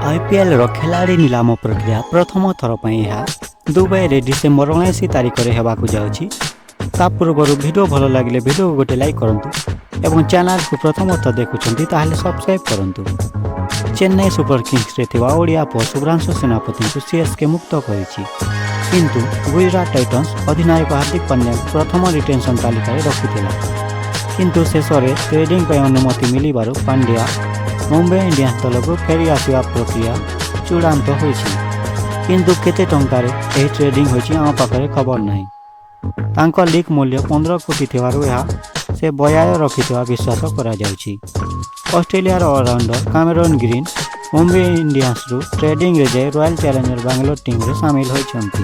IPL खेलाड़ी नीलाम प्रक्रिया प्रथम थर पर दुबई डिसेम्बर 19 तारिख में होगाक जाऊँगी। ता पूर्व वीडियो भल लगे वीडियो गोटे लाइक करूँ और चैनल को प्रथम थर देखुं ताहले सब्सक्राइब करूँ। चेन्नई सुपर किंग्स रे ओडिया पुओ शुभ्रांशु सेनापति को सीएसके मुक्त करिछि, किंतु गुजरात टाइटन्स अधिनायक हार्दिक पांड्या प्रथम रिटेंशन तालिका रखिथिला, किंतु शेष में ट्रेडिंग पर अनुमति मिलबारु पांड्या मुंबई इंडियंस दल को फेरी आसवा प्रक्रिया चूड़ांत होइछि, किंतु केते टंकार एही ट्रेडिंग होइछि आम पाखरे खबर नहीं। तांको लीग मूल्य 15 कोटी थिबारु यह से बयाय रखिथिबा विश्वास करा जाउछि। ऑस्ट्रेलियार allrounder Cameron green Mumbai Indians रु ट्रेडिंग रे जाय रॉयल चैलेंजर बेंगलोर टीम रे शामिल होइछन्ति।